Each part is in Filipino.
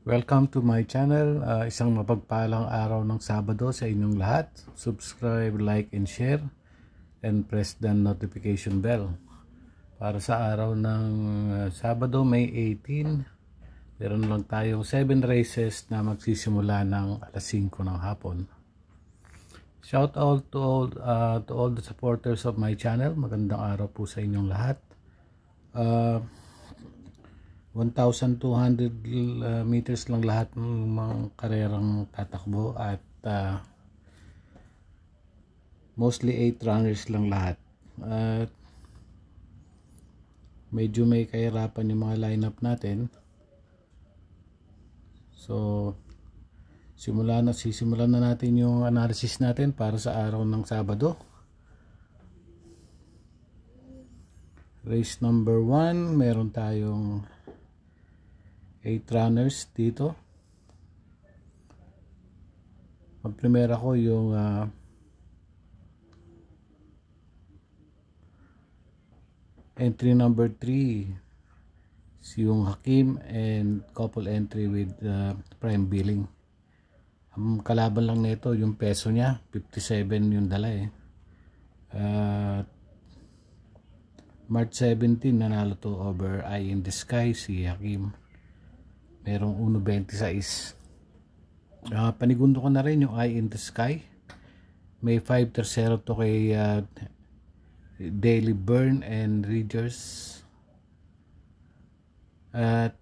Welcome to my channel. Isang mapagpalang araw ng Sabado sa inyong lahat. Subscribe, like, and share, and press the notification bell. Para sa araw ng Sabado, May 18, meron lang tayong 7 races na magsisimula ng alas 5 ng hapon. Shout out to all the supporters of my channel. Magandang araw po sa inyong lahat. 1,200 meters lang lahat ng mga karerang tatakbo at mostly 8 runners lang lahat. Medyo may kahirapan yung mga lineup natin. So simulan na natin yung analysis natin para sa araw ng Sabado. Race number 1, meron tayong 8 runners dito. Ang primera ko yung entry number 3, yung Hakim, and couple entry with prime billing. Ang kalaban lang nito yung peso niya, 57 yung dala March 17 nanalo to over Eye in the Sky si Hakim. Merong 1.26. Panigundo ko na rin yung Eye in the Sky. May 5-0 to kay Daily Burn and Ridgers. At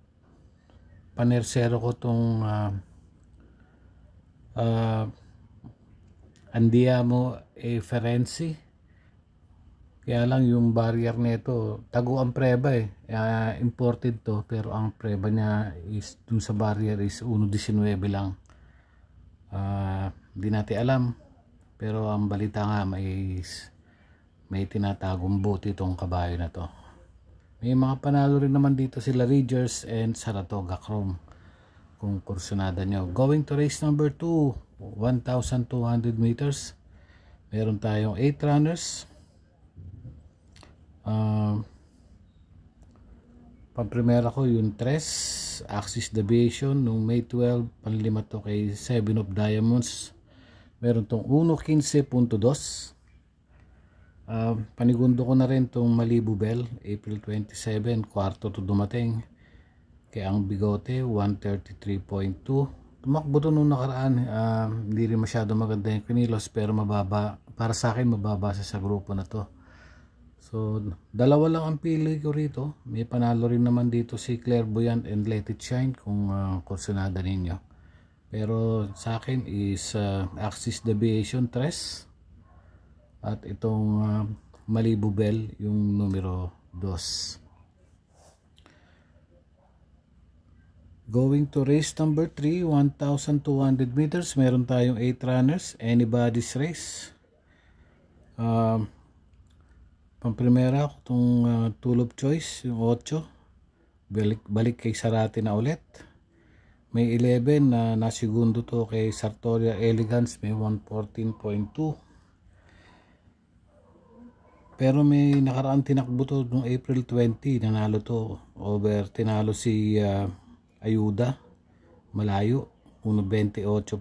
panersero ko tong Andiamo e Ferenzi. Kaya lang yung barrier nito, tago ang preba imported to, pero ang preba niya is dun sa barrier is 1.19 lang. Di natin alam, pero ang balita nga may tinatagong bote itong kabayo na to. May mga panalo rin naman dito sila Ridgers and Saratoga Chrome kung kursunada nyo. Going to race number 2, 1,200 meters, meron tayong 8 runners. Pang-primera ko yung 3 Axis Deviation nung May 12, panlima to kay 7 of Diamonds, meron tong 1.15.2. Panigundo ko na rin tong Malibu Bell, April 27, kwarto to dumating kaya ang Bigote 133.2. tumakbo to nung nakaraan. Hindi rin masyado maganda yung kinilos, pero mababa para sa akin, mababa sa grupo na to. So, dalawa lang ang pili ko rito. May panalo rin naman dito si Clairvoyant and Let It Shine kung kursunada ninyo. Pero sa akin is Axis Deviation 3 at itong Malibu Bell yung numero 2. Going to race number 3, 1,200 meters. Meron tayong 8 runners. Anybody's race. Pang-primera ko itong Tulip Choice, yung 8. Balik kay Sarate na ulit. May 11 na nasigundo to kay Sartoria Elegance, may 114.2. Pero may nakaraan tinakbo to noong April 20, nanalo to over, tinalo si Ayuda malayo, 1.28.2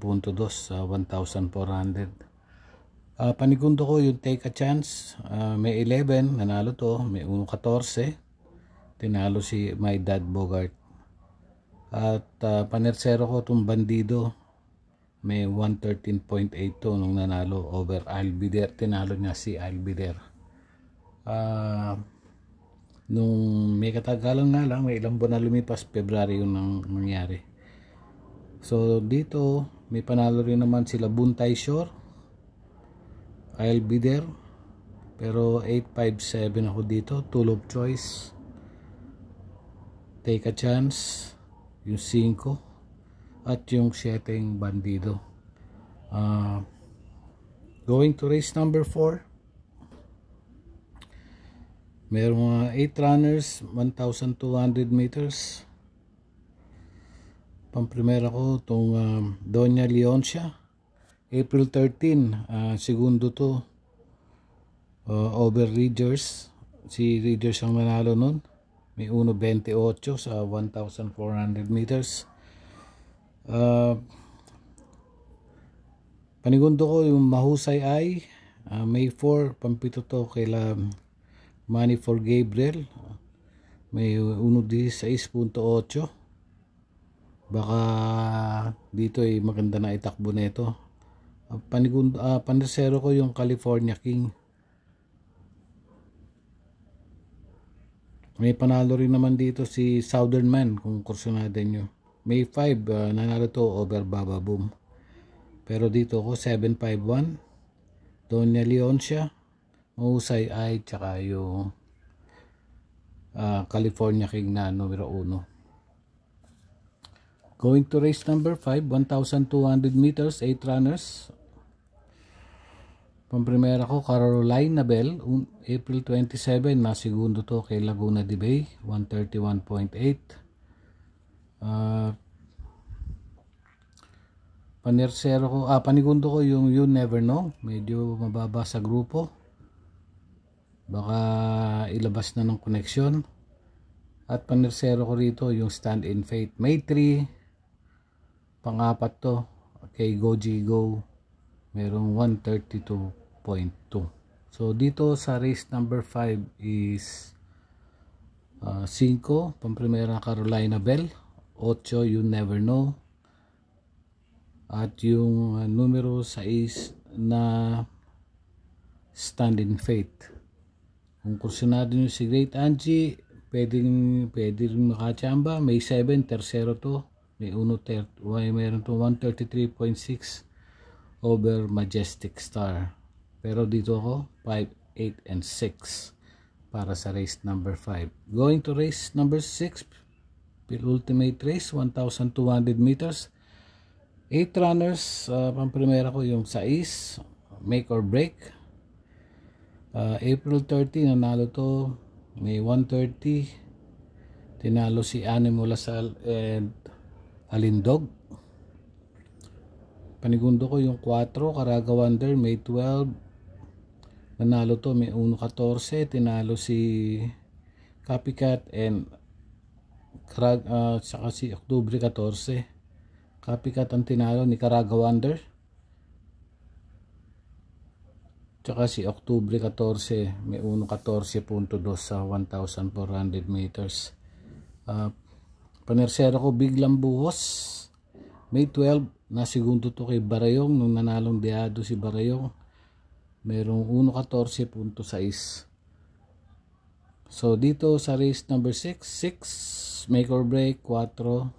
sa 1,400. Panigundo ko yung Take a Chance, may 11 nanalo to, may 1.14 tinalo si My Dad Bogart. At panersero ko itong Bandido, may 113.82 nung nanalo over Albider, tinalo niya si Albider. Nung may katagalan nga lang, may ilang buwan na lumipas, February yung nangyari. So dito may panalo rin naman sila Buntay Shore, I'll be there, pero 857 ako dito. Tulip Choice, Take a Chance, yung 5 at yung 7 Bandido. Going to race number 4, merong 8 runners, 1,200 meters. Pang-primera ko itong Doña Leoncia, April 13, segundo to over Ridgers. Si Ridgers ang nanalo nun, may 1.28 sa 1,400 meters. Panigundo ko yung Mahusay Ay, May 4, pampito to kaila Money for Gabriel, may 1.16.8. Baka dito ay maganda na itakbo nito. Panersero ko yung California King. May panalo rin naman dito si Southern Man kung kursunada nyo. May 5, nanalo to over Baba Boom. Pero dito ko 751, Doña Leoncia, Mahusay Ay, tsaka yung California King na numero 1. Going to race number 5, 1,200 meters, 8 runners. Pamprimera ko Carolina Bell, April 27, na segundo to kay Laguna de Bay, 131.8. Panersero ko, panigundo ko yung You Never Know, medyo mababa sa grupo. Baka ilabas na ng koneksyon. At panersero ko rito yung Stand in Faith, May 3. Pang-apat to kay Goji Go, merong 132.2. So dito sa race number 5 is 5, pamprimera Carolina Bell, 8 You Never Know, at yung numero 6 na Stand in Faith. Kung kursunado nyo si Great Angie, pwede rin makachamba. May 7, tersero to, meron to 133.6 over Majestic Star. Pero dito ako 5, 8, and 6 para sa race number 5. Going to race number 6, ultimate race, 1,200 meters, 8 runners. Pamprimera ko yung 6, Make or Break. April 30, nanalo to, may 130, tinalo si Animal Lasal and Alindog. Panigundo ko yung 4, Caraga Wonder, May 12, nanalo to, may 1.14, tinalo si Copycat and saka si Oktubre 14. Copycat ang tinalo ni Caraga Wonder, tsaka si Oktubre 14, may 1.14.2 sa 1,400 meters. Panersero ko Biglang Buhos, May 12, na segundo to kay Barayong nung nanalong Deado si Barayong, merong 1.14.6. So dito sa race number 6, Make or Break, 4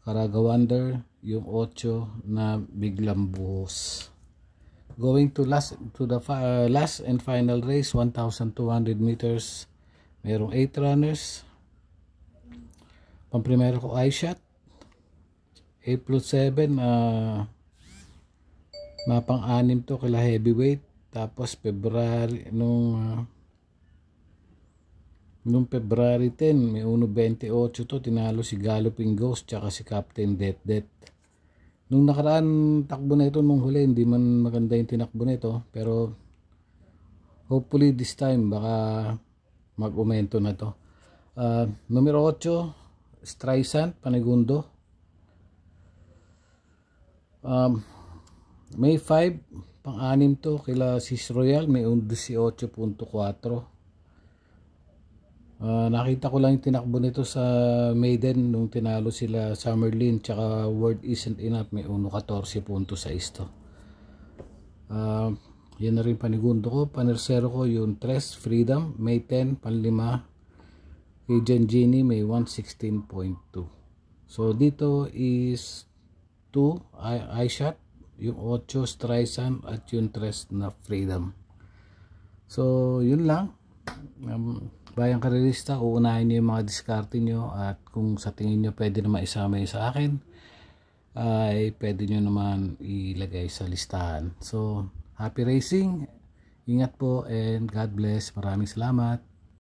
Caraga Wonder, yung 8 na Biglang Buhos. Going to the last and final race, 1,200 meters, merong 8 runners. Pamprimero ko iShot, April 7, mapang-anim to kila heavyweight. Tapos February, nung February 10, may 1.28 to, tinalo si Galloping Ghost tsaka si Captain Det. Nung nakaraan takbo na ito, nung huli hindi man maganda yung tinakbo na ito, pero hopefully this time baka mag-umento na to. Numero 8, Streisand, Panigundo, May 5, pang-anim to kila Sis Royal, may 18.4. Nakita ko lang yung tinakbo nito sa Maiden nung tinalo sila Summerlin tsaka Word Isn't Enough, may 1.14.6 to. Yan na rin panigundo ko. Panersero ko yung Tres Freedom, May 10, panlima kay Genie, may 116.2. So dito is 2 iShot, yung 8 Streisand at yung Tres na Freedom. So yun lang. Bayang Karelista, uunahin nyo yung mga diskarte nyo, at kung sa tingin nyo pwede na maisama yun sa akin, ay pwede nyo naman ilagay sa listahan. So happy racing, ingat po, and God bless. Maraming salamat.